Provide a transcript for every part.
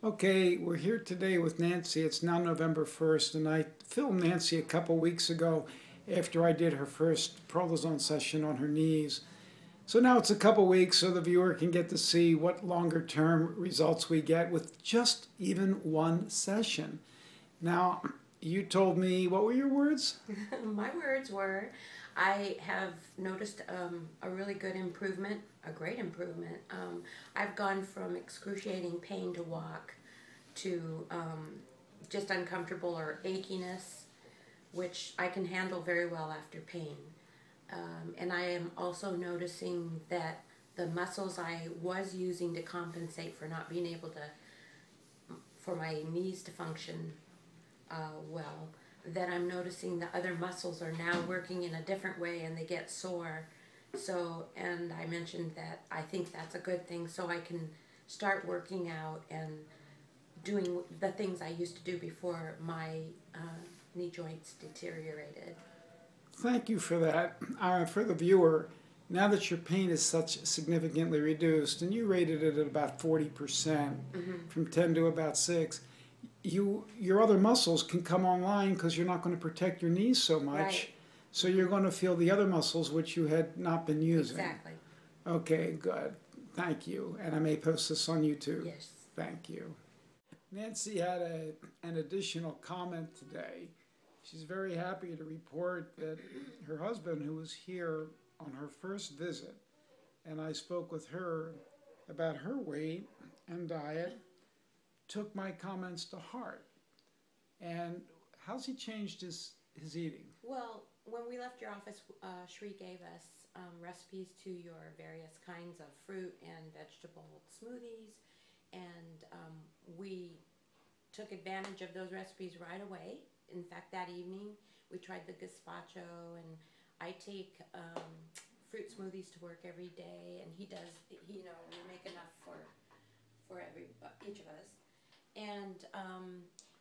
Okay, we're here today with Nancy. It's now November 1st, and I filmed Nancy a couple weeks ago after I did her first prolozone session on her knees. So now it's a couple weeks so the viewer can get to see what longer term results we get with just even one session. Now, you told me, what were your words? My words were, I have noticed a really good improvement, a great improvement. I've gone from excruciating pain to walk to just uncomfortable or achiness, which I can handle very well after pain. And I am also noticing that the muscles I was using to compensate for not being able for my knees to function well, that I'm noticing the other muscles are now working in a different way and they get sore. So, and I mentioned that I think that's a good thing, so I can start working out and doing the things I used to do before my knee joints deteriorated. Thank you for that. For the viewer, now that your pain is such significantly reduced, and you rated it at about 40%, from 10 to about 6, your other muscles can come online because you're not going to protect your knees so much. Right. So you're going to feel the other muscles which you had not been using. Exactly. Okay, good. Thank you. And I may post this on YouTube. Yes. Thank you. Nancy had an additional comment today. She's very happy to report that her husband, who was here on her first visit, and I spoke with her about her weight and diet, took my comments to heart. And how's he changed his eating? Well, when we left your office, Shri gave us recipes to your various kinds of fruit and vegetable smoothies, and we took advantage of those recipes right away. In fact, that evening we tried the gazpacho, and I take fruit smoothies to work every day, and he does. We make enough for each of us. And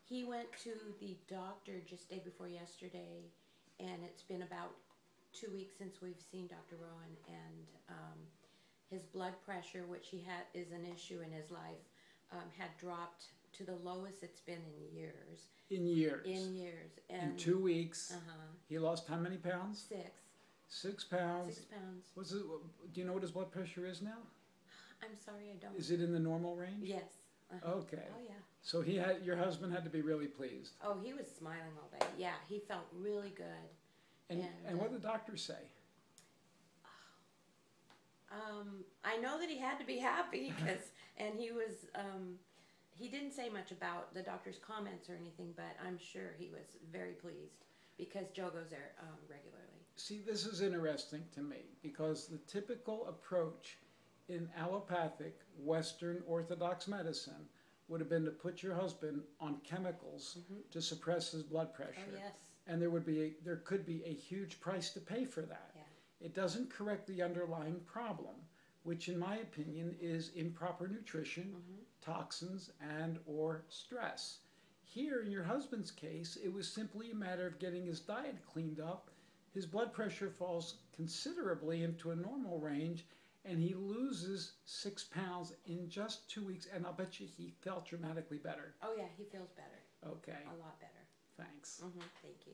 he went to the doctor just day before yesterday, and it's been about 2 weeks since we've seen Dr. Rowan, and his blood pressure, which is an issue in his life, had dropped to the lowest it's been in years. In years? In years. And in 2 weeks, he lost how many pounds? 6. 6 pounds. 6 pounds. Do you know what his blood pressure is now? I'm sorry, I don't. Is it in the normal range? Yes. Okay. Oh, yeah. So your husband had to be really pleased. Oh, he was smiling all day. Yeah, he felt really good. And what did the doctors say? I know that he had to be happy and he was, he didn't say much about the doctor's comments or anything, but I'm sure he was very pleased because Joe goes there regularly. See, this is interesting to me because the typical approach in allopathic Western Orthodox medicine would have been to put your husband on chemicals to suppress his blood pressure. Oh, yes. And there could be a huge price to pay for that. Yeah. It doesn't correct the underlying problem, which in my opinion is improper nutrition, toxins, and or stress. Here in your husband's case, it was simply a matter of getting his diet cleaned up. His blood pressure falls considerably into a normal range, and he loses 6 pounds in just 2 weeks, and I'll bet you he felt dramatically better. Oh, yeah, he feels better. Okay. A lot better. Thanks. Thank you.